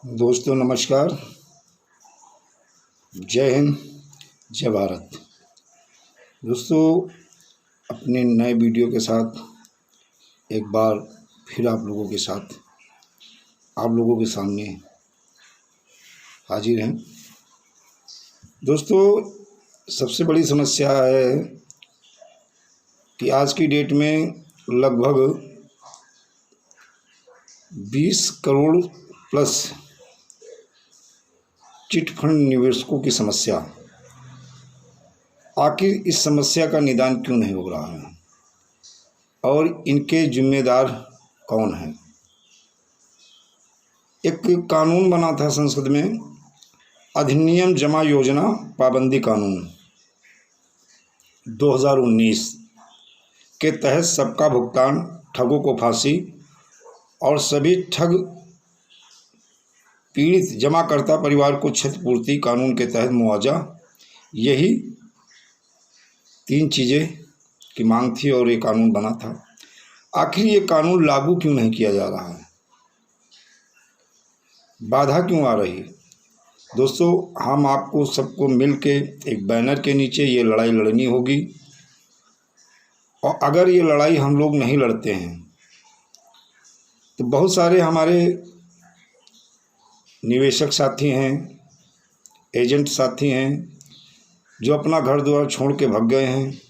दोस्तों नमस्कार। जय हिंद, जय भारत। दोस्तों अपने नए वीडियो के साथ एक बार फिर आप लोगों के सामने हाजिर हैं। दोस्तों सबसे बड़ी समस्या है कि आज की डेट में लगभग 20 करोड़ प्लस चिट फंड निवेशकों की समस्या। आखिर इस समस्या का निदान क्यों नहीं हो रहा है और इनके जिम्मेदार कौन हैं? एक कानून बना था संसद में, अधिनियम जमा योजना पाबंदी कानून 2019 के तहत सबका भुगतान, ठगों को फांसी और सभी ठग पीड़ित जमाकर्ता परिवार को क्षतिपूर्ति कानून के तहत मुआवजा, यही 3 चीज़ें की मांग थी और ये कानून बना था। आखिर ये कानून लागू क्यों नहीं किया जा रहा है? बाधा क्यों आ रही? दोस्तों हम आपको सबको मिल के एक बैनर के नीचे ये लड़ाई लड़नी होगी और अगर ये लड़ाई हम लोग नहीं लड़ते हैं तो बहुत सारे हमारे निवेशक साथी हैं, एजेंट साथी हैं जो अपना घर द्वार छोड़ के भाग गए हैं,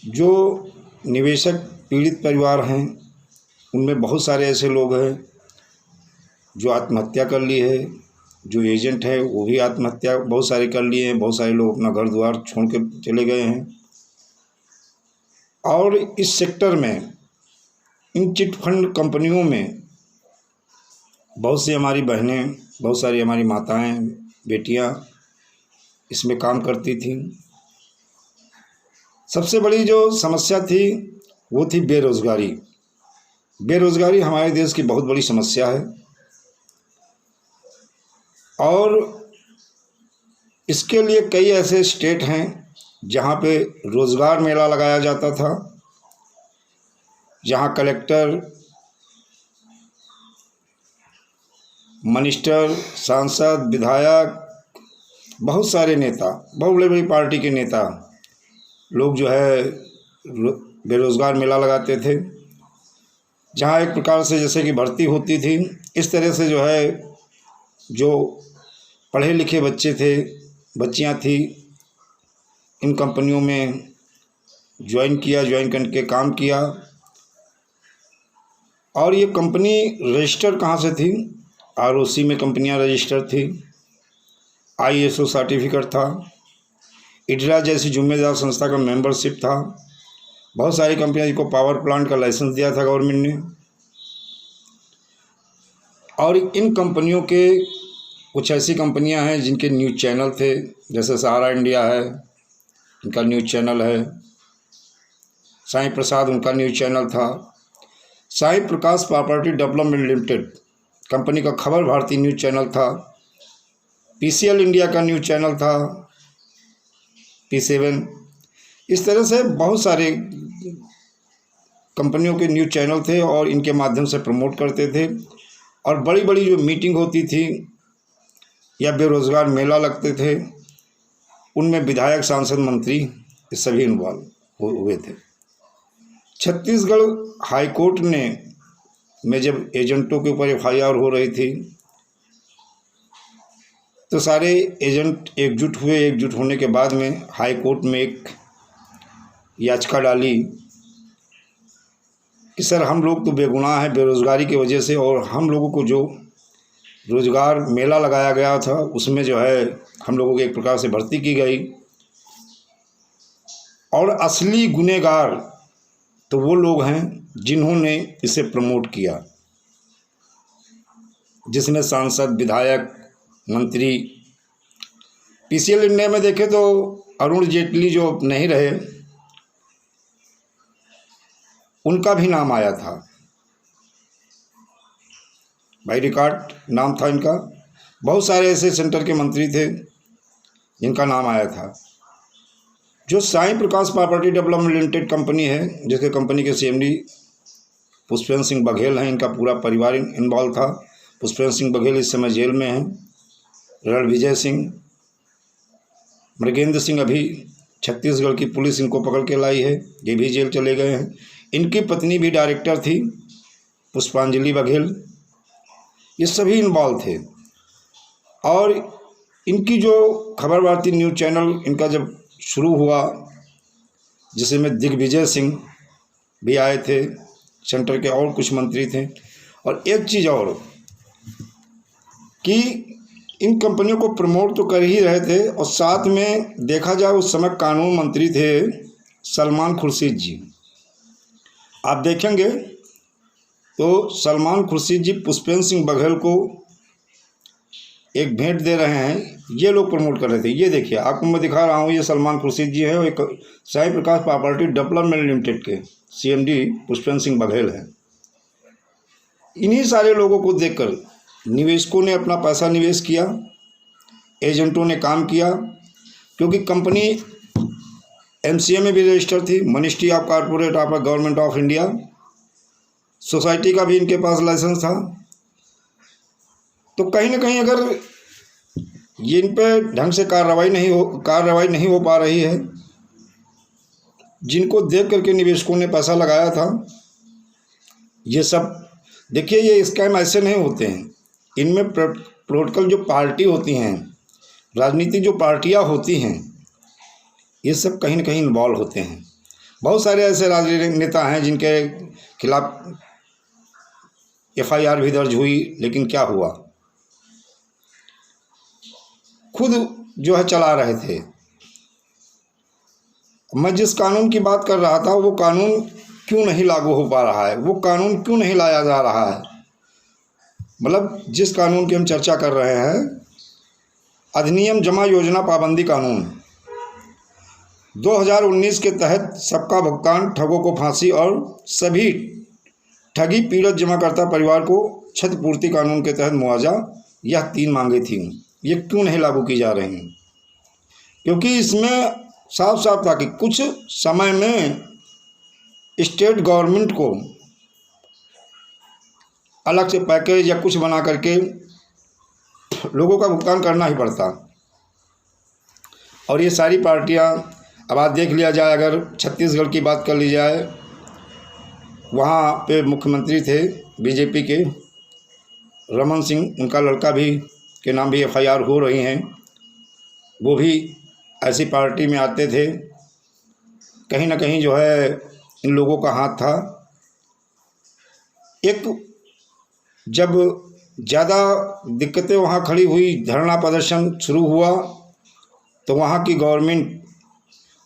जो निवेशक पीड़ित परिवार हैं उनमें बहुत सारे ऐसे लोग हैं जो आत्महत्या कर ली है, जो एजेंट है वो भी आत्महत्या बहुत सारे कर लिए हैं, बहुत सारे लोग अपना घर द्वार छोड़ के चले गए हैं। और इस सेक्टर में, इन चिट फंड कंपनियों में बहुत सी हमारी बहनें, बहुत सारी हमारी माताएं, बेटियां इसमें काम करती थीं। सबसे बड़ी जो समस्या थी वो थी बेरोज़गारी। बेरोज़गारी हमारे देश की बहुत बड़ी समस्या है और इसके लिए कई ऐसे स्टेट हैं जहाँ पे रोज़गार मेला लगाया जाता था, जहाँ कलेक्टर, मिनिस्टर, सांसद, विधायक, बहुत सारे नेता, बहुत बड़ी बड़ी पार्टी के नेता लोग जो है बेरोज़गार मेला लगाते थे, जहाँ एक प्रकार से जैसे कि भर्ती होती थी, इस तरह से जो है जो पढ़े लिखे बच्चे थे, बच्चियाँ थी, इन कंपनियों में ज्वाइन करके काम किया। और ये कंपनी रजिस्टर कहाँ से थी? आरओसी में कंपनियां रजिस्टर थी, आईएसओ सर्टिफिकेट था, इडरा जैसी जिम्मेदार संस्था का मेंबरशिप था। बहुत सारी कंपनियां जिनको पावर प्लांट का लाइसेंस दिया था गवर्नमेंट ने। और इन कंपनियों के कुछ ऐसी कंपनियां हैं जिनके न्यूज़ चैनल थे, जैसे सहारा इंडिया है, इनका न्यूज़ चैनल है, साईं प्रसाद उनका न्यूज़ चैनल था, साईं प्रकाश प्रॉपर्टी डेवलपमेंट लिमिटेड कंपनी का खबर भारती न्यूज़ चैनल था, पीसीएल इंडिया का न्यूज़ चैनल था, P7। इस तरह से बहुत सारे कंपनियों के न्यूज़ चैनल थे और इनके माध्यम से प्रमोट करते थे। और बड़ी बड़ी जो मीटिंग होती थी या बेरोज़गार मेला लगते थे, उनमें विधायक, सांसद, मंत्री ये सभी इन्वॉल्व हुए थे। छत्तीसगढ़ हाई कोर्ट में जब एजेंटों के ऊपर FIR हो रही थी तो सारे एजेंट एकजुट हुए। एकजुट होने के बाद में हाई कोर्ट में एक याचिका डाली कि सर हम लोग तो बेगुनाह हैं बेरोज़गारी की वजह से, और हम लोगों को जो रोज़गार मेला लगाया गया था उसमें जो है हम लोगों की एक प्रकार से भर्ती की गई, और असली गुनहगार तो वो लोग हैं जिन्होंने इसे प्रमोट किया, जिसमें सांसद, विधायक, मंत्री। पीसीएल इंडिया में देखें तो अरुण जेटली जो नहीं रहे, उनका भी नाम आया था, बाई रिकॉर्ड नाम था इनका। बहुत सारे ऐसे सेंटर के मंत्री थे जिनका नाम आया था। जो साईं प्रकाश प्रॉपर्टी डेवलपमेंट लिमिटेड कंपनी है, जिसके कंपनी के CMD पुष्पेंद्र सिंह बघेल हैं, इनका पूरा परिवार इन्वॉल्व था। पुष्पेंद्र सिंह बघेल इस समय जेल में हैं। रणविजय सिंह, मृगेंद्र सिंह अभी छत्तीसगढ़ की पुलिस इनको पकड़ के लाई है, ये भी जेल चले गए हैं। इनकी पत्नी भी डायरेक्टर थी, पुष्पांजलि बघेल, ये सभी इन्वॉल्व थे। और इनकी जो खबर भारती न्यूज़ चैनल इनका जब शुरू हुआ, जिसमें दिग्विजय सिंह भी आए थे, सेंटर के और कुछ मंत्री थे। और एक चीज़ और कि इन कंपनियों को प्रमोट तो कर ही रहे थे, और साथ में देखा जाए उस समय कानून मंत्री थे सलमान खुर्शीद जी। आप देखेंगे तो सलमान खुर्शीद जी पुष्पेंद्र सिंह बघेल को एक भेंट दे रहे हैं, ये लोग प्रमोट कर रहे थे। ये देखिए, आपको मैं दिखा रहा हूँ, ये सलमान खुर्शीद जी है और एक साई प्रकाश प्रॉपर्टी डेवलपमेंट लिमिटेड के CMD पुष्पेंद्र सिंह बघेल हैं। इन्हीं सारे लोगों को देखकर निवेशकों ने अपना पैसा निवेश किया, एजेंटों ने काम किया, क्योंकि कंपनी MCA में भी रजिस्टर थी, ministry of corporate of government of India, society का भी इनके पास लाइसेंस था। तो कहीं ना कहीं अगर ये इन पर ढंग से कार्रवाई नहीं हो पा रही है, जिनको देख करके निवेशकों ने पैसा लगाया था, ये सब देखिए, ये स्कैम ऐसे नहीं होते हैं। इनमें पॉलिटिकल जो पार्टी होती हैं, राजनीतिक जो पार्टियां होती हैं, ये सब कहीं ना कहीं इन्वॉल्व होते हैं। बहुत सारे ऐसे राजनीतिक नेता हैं जिनके खिलाफ FIR भी दर्ज हुई, लेकिन क्या हुआ, खुद जो है चला रहे थे। मैं जिस कानून की बात कर रहा था, वो कानून क्यों नहीं लागू हो पा रहा है, वो कानून क्यों नहीं लाया जा रहा है। मतलब जिस कानून की हम चर्चा कर रहे हैं, अधिनियम जमा योजना पाबंदी कानून 2019 के तहत सबका भुगतान, ठगों को फांसी और सभी ठगी पीड़ित जमाकर्ता परिवार को क्षतिपूर्ति कानून के तहत मुआवजा, यह 3 मांगे थी। ये क्यों नहीं लागू की जा रही हैं? क्योंकि इसमें साफ साफ था कि कुछ समय में स्टेट गवर्नमेंट को अलग से पैकेज या कुछ बना करके लोगों का भुगतान करना ही पड़ता। और ये सारी पार्टियां, अब आज देख लिया जाए, अगर छत्तीसगढ़ की बात कर ली जाए, वहाँ पे मुख्यमंत्री थे BJP के रमन सिंह, उनका लड़का भी के नाम भी FIR हो रही हैं। वो भी ऐसी पार्टी में आते थे। कहीं ना कहीं जो है इन लोगों का हाथ था। एक जब ज़्यादा दिक्कतें वहाँ खड़ी हुई, धरना प्रदर्शन शुरू हुआ, तो वहाँ की गवर्नमेंट,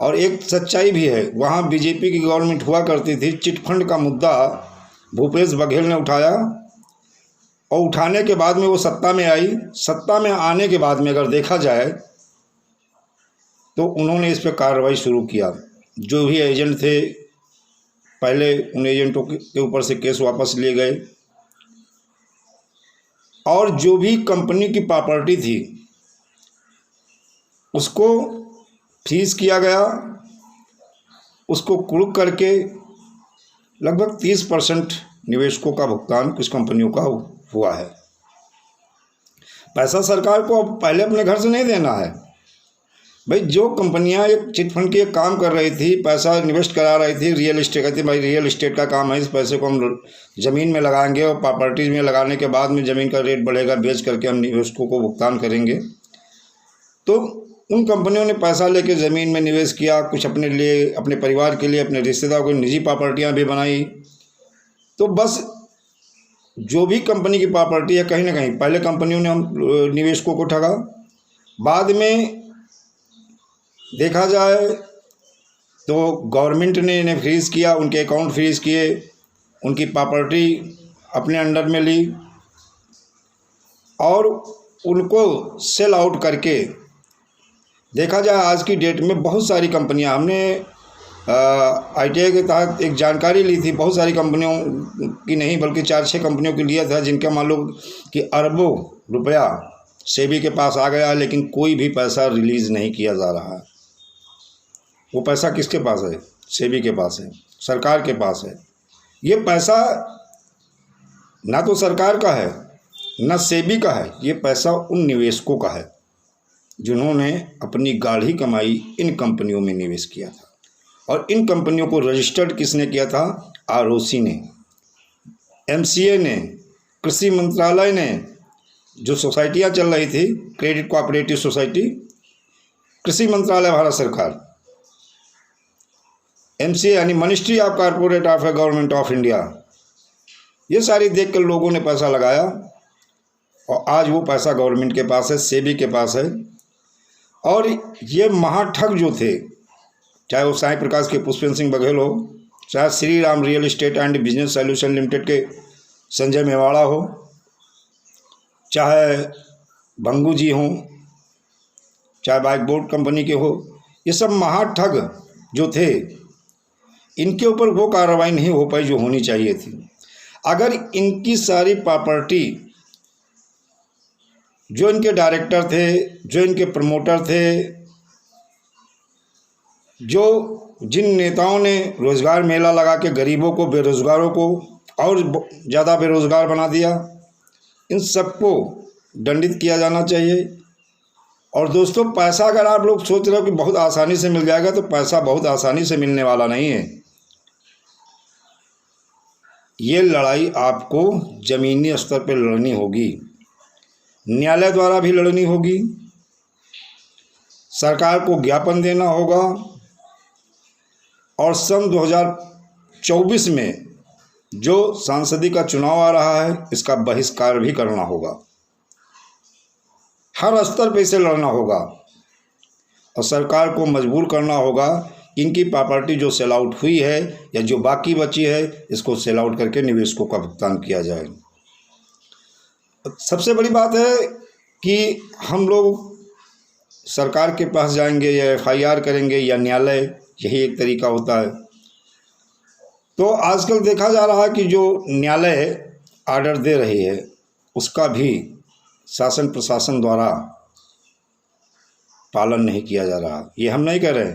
और एक सच्चाई भी है, वहाँ BJP की गवर्नमेंट हुआ करती थी, चिटफंड का मुद्दा भूपेश बघेल ने उठाया, और उठाने के बाद में वो सत्ता में आई। सत्ता में आने के बाद में अगर देखा जाए तो उन्होंने इस पर कार्रवाई शुरू किया। जो भी एजेंट थे, पहले उन एजेंटों के ऊपर से केस वापस लिए गए, और जो भी कंपनी की प्रॉपर्टी थी उसको फ्रीज किया गया। उसको कुर्क करके लगभग 30% निवेशकों का भुगतान कुछ कंपनियों का हुआ है। पैसा सरकार को अब पहले अपने घर से नहीं देना है भाई। जो कंपनियां एक चिटफंड के काम कर रही थी, पैसा इन्वेस्ट करा रही थी, रियल इस्टेट, कहती भाई रियल इस्टेट का काम है, इस पैसे को हम ज़मीन में लगाएंगे और प्रॉपर्टीज में लगाने के बाद में ज़मीन का रेट बढ़ेगा, बेच करके हम निवेशकों को भुगतान करेंगे। तो उन कंपनियों ने पैसा लेके ज़मीन में निवेश किया, कुछ अपने लिए, अपने परिवार के लिए, अपने रिश्तेदारों को निजी प्रॉपर्टियाँ भी बनाई। तो बस जो भी कंपनी की प्रॉपर्टी है, कहीं ना कहीं पहले कंपनियों ने हम निवेशकों को ठगा, बाद में देखा जाए तो गवर्नमेंट ने इन्हें फ्रीज़ किया, उनके अकाउंट फ्रीज़ किए, उनकी प्रॉपर्टी अपने अंडर में ली और उनको सेल आउट करके। देखा जाए आज की डेट में बहुत सारी कंपनियां, हमने ITI के तहत एक जानकारी ली थी, बहुत सारी कंपनियों की नहीं बल्कि 4-6 कंपनियों की लिया था, जिनका मान लो कि अरबों रुपया सेबी के पास आ गया, लेकिन कोई भी पैसा रिलीज़ नहीं किया जा रहा है। वो पैसा किसके पास है? सेबी के पास है, सरकार के पास है। ये पैसा ना तो सरकार का है ना सेबी का है, ये पैसा उन निवेशकों का है जिन्होंने अपनी गाढ़ी कमाई इन कंपनियों में निवेश किया था। और इन कंपनियों को रजिस्टर्ड किसने किया था? आरओसी ने, एमसीए ने, कृषि मंत्रालय ने। जो सोसाइटियाँ चल रही थी, क्रेडिट कोऑपरेटिव सोसाइटी, कृषि मंत्रालय भारत सरकार, एमसीए यानी ministry of corporate affair government of India, ये सारी देख कर लोगों ने पैसा लगाया और आज वो पैसा गवर्नमेंट के पास है, सेबी के पास है। और ये महाठग जो थे, चाहे वो साई प्रकाश के पुष्पेंद्र सिंह बघेल हो, चाहे Shri Ram real estate and business solution limited के संजय मेवाड़ा हो, चाहे भंगू जी हों, चाहे बाइक बोर्ड कंपनी के हो, ये सब महाठग जो थे, इनके ऊपर वो कार्रवाई नहीं हो पाई जो होनी चाहिए थी। अगर इनकी सारी प्रॉपर्टी, जो इनके डायरेक्टर थे, जो इनके प्रमोटर थे, जो जिन नेताओं ने रोज़गार मेला लगा के गरीबों को, बेरोज़गारों को और ज़्यादा बेरोज़गार बना दिया, इन सबको दंडित किया जाना चाहिए। और दोस्तों, पैसा अगर आप लोग सोच रहे हो कि बहुत आसानी से मिल जाएगा, तो पैसा बहुत आसानी से मिलने वाला नहीं है। ये लड़ाई आपको ज़मीनी स्तर पर लड़नी होगी, न्यायालय द्वारा भी लड़नी होगी, सरकार को ज्ञापन देना होगा और सन 2024 में जो सांसदीय का चुनाव आ रहा है, इसका बहिष्कार भी करना होगा। हर स्तर पे इसे लड़ना होगा और सरकार को मजबूर करना होगा। इनकी प्रॉपर्टी जो सेल आउट हुई है या जो बाकी बची है, इसको सेल आउट करके निवेशकों का भुगतान किया जाए। सबसे बड़ी बात है कि हम लोग सरकार के पास जाएंगे या एफआईआर करेंगे या न्यायालय, यही एक तरीका होता है। तो आजकल देखा जा रहा है कि जो न्यायालय आर्डर दे रही है, उसका भी शासन प्रशासन द्वारा पालन नहीं किया जा रहा। ये हम नहीं कह रहे,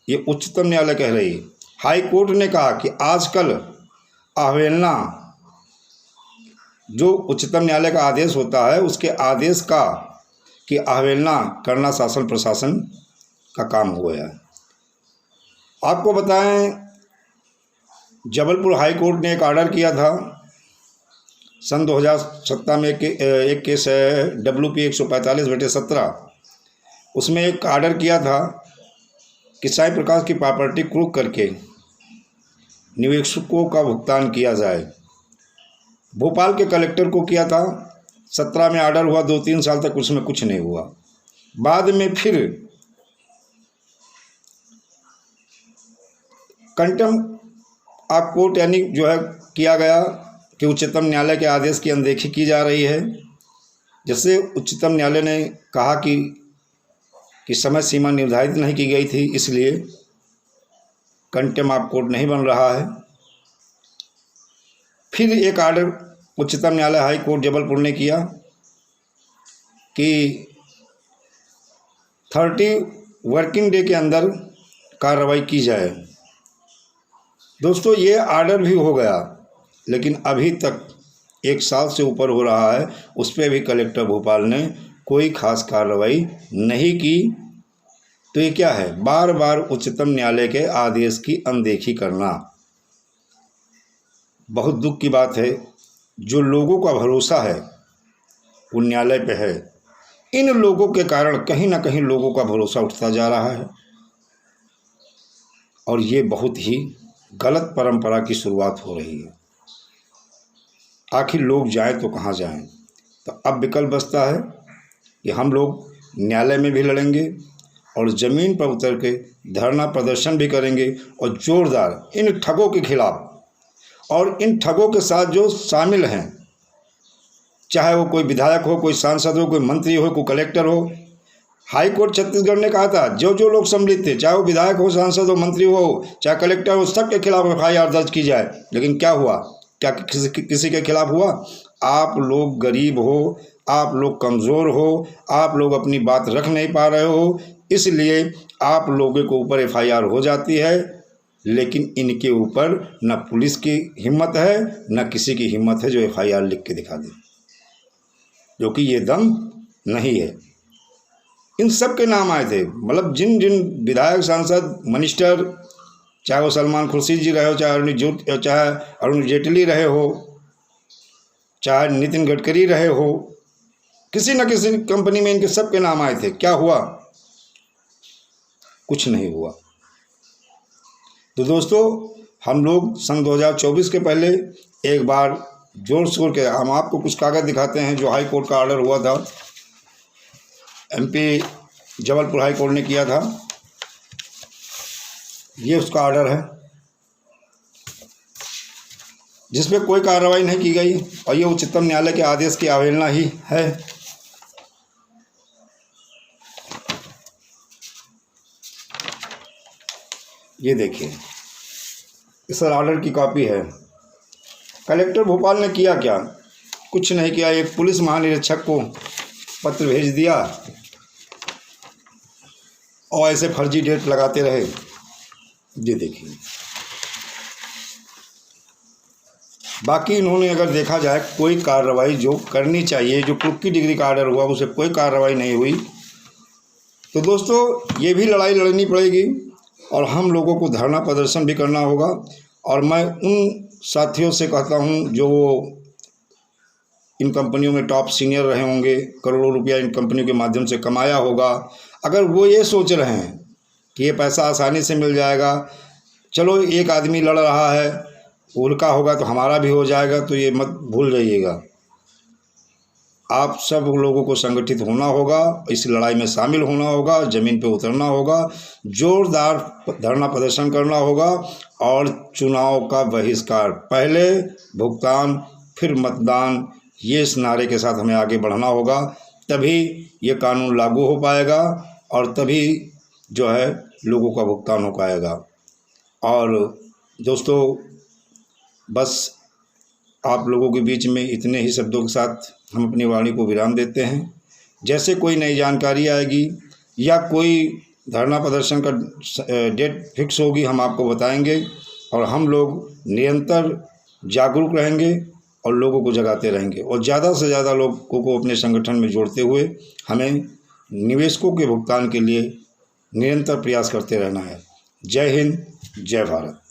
ये उच्चतम न्यायालय कह रही है। हाई कोर्ट ने कहा कि आजकल अवहेलना, जो उच्चतम न्यायालय का आदेश होता है, उसके आदेश का कि अवहेलना करना शासन प्रशासन का काम हो गया है। आपको बताएं, जबलपुर हाई कोर्ट ने एक ऑर्डर किया था सन 2017 में। एक केस है WP 145/17, उसमें एक ऑर्डर किया था कि साई प्रकाश की प्रॉपर्टी क्रूक करके निवेशकों का भुगतान किया जाए। भोपाल के कलेक्टर को किया था, 17 में ऑर्डर हुआ, 2-3 साल तक उसमें कुछ नहीं हुआ। बाद में फिर कंटेम्प्ट ऑफ कोर्ट यानी जो है किया गया कि उच्चतम न्यायालय के आदेश की अनदेखी की जा रही है। जैसे उच्चतम न्यायालय ने कहा कि समय सीमा निर्धारित नहीं की गई थी, इसलिए कंटेम्प्ट ऑफ कोर्ट नहीं बन रहा है। फिर एक ऑर्डर उच्चतम न्यायालय हाई कोर्ट जबलपुर ने किया कि 30 वर्किंग डे के अंदर कार्रवाई की जाए। दोस्तों, ये ऑर्डर भी हो गया, लेकिन अभी तक 1 साल से ऊपर हो रहा है, उस पर भी कलेक्टर भोपाल ने कोई खास कार्रवाई नहीं की। तो ये क्या है? बार बार उच्चतम न्यायालय के आदेश की अनदेखी करना। बहुत दुख की बात है, जो लोगों का भरोसा है वो न्यायालय पे है, इन लोगों के कारण कहीं ना कहीं लोगों का भरोसा उठता जा रहा है और ये बहुत ही गलत परंपरा की शुरुआत हो रही है। आखिर लोग जाएं तो कहाँ जाएं? तो अब विकल्प बचता है कि हम लोग न्यायालय में भी लड़ेंगे और ज़मीन पर उतर के धरना प्रदर्शन भी करेंगे और ज़ोरदार इन ठगों के खिलाफ और इन ठगों के साथ जो शामिल हैं, चाहे वो कोई विधायक हो, कोई सांसद हो, कोई मंत्री हो, कोई कलेक्टर हो। हाई कोर्ट छत्तीसगढ़ ने कहा था जो जो लोग सम्मिलित थे, चाहे वो विधायक हो, सांसद हो, मंत्री हो, चाहे कलेक्टर हो, सबके खिलाफ एफआईआर दर्ज की जाए। लेकिन क्या हुआ? क्या किसी के खिलाफ हुआ? आप लोग गरीब हो, आप लोग कमज़ोर हो, आप लोग अपनी बात रख नहीं पा रहे हो, इसलिए आप लोगों के ऊपर एफआईआर हो जाती है। लेकिन इनके ऊपर न पुलिस की हिम्मत है न किसी की हिम्मत है जो FIR लिख के दिखा दे, जो कि ये दम नहीं है। इन सब के नाम आए थे, मतलब जिन जिन विधायक, सांसद, मिनिस्टर, चाहे वो सलमान खुर्शीद जी रहे हो, चाहे अरुण जेटली रहे हो, चाहे नितिन गडकरी रहे हो, किसी न किसी कंपनी में इनके सबके नाम आए थे। क्या हुआ? कुछ नहीं हुआ। तो दोस्तों, हम लोग सन 2024 के पहले एक बार जोर शोर के हम आपको कुछ कागज़ दिखाते हैं जो हाई कोर्ट का ऑर्डर हुआ था, MP जबलपुर हाई कोर्ट ने किया था। ये उसका ऑर्डर है जिसपे कोई कार्रवाई नहीं की गई और ये उच्चतम न्यायालय के आदेश की अवहेलना ही है। ये देखिए, इस ऑर्डर की कॉपी है। कलेक्टर भोपाल ने किया क्या? कुछ नहीं किया। एक पुलिस महानिरीक्षक को पत्र भेज दिया और ऐसे फर्जी डेट लगाते रहे। ये देखिए, बाकी इन्होंने अगर देखा जाए कोई कार्रवाई जो करनी चाहिए, जो कुक की डिग्री का ऑर्डर हुआ उसे कोई कार्रवाई नहीं हुई। तो दोस्तों, ये भी लड़ाई लड़नी पड़ेगी और हम लोगों को धरना प्रदर्शन भी करना होगा। और मैं उन साथियों से कहता हूं जो इन कंपनियों में टॉप सीनियर रहे होंगे, करोड़ों रुपया इन कंपनियों के माध्यम से कमाया होगा, अगर वो ये सोच रहे हैं कि ये पैसा आसानी से मिल जाएगा, चलो एक आदमी लड़ रहा है, उनका होगा तो हमारा भी हो जाएगा, तो ये मत भूल जाइएगा। आप सब लोगों को संगठित होना होगा, इस लड़ाई में शामिल होना होगा, ज़मीन पे उतरना होगा, जोरदार धरना प्रदर्शन करना होगा और चुनाव का बहिष्कार, पहले भुगतान फिर मतदान, ये इस नारे के साथ हमें आगे बढ़ना होगा। तभी ये कानून लागू हो पाएगा और तभी जो है लोगों का भुगतान हो पाएगा। और दोस्तों, बस आप लोगों के बीच में इतने ही शब्दों के साथ हम अपनी वाणी को विराम देते हैं। जैसे कोई नई जानकारी आएगी या कोई धरना प्रदर्शन का डेट फिक्स होगी, हम आपको बताएंगे और हम लोग निरंतर जागरूक रहेंगे और लोगों को जगाते रहेंगे और ज़्यादा से ज़्यादा लोगों को अपने संगठन में जोड़ते हुए हमें निवेशकों के भुगतान के लिए निरंतर प्रयास करते रहना है। जय हिंद, जय भारत।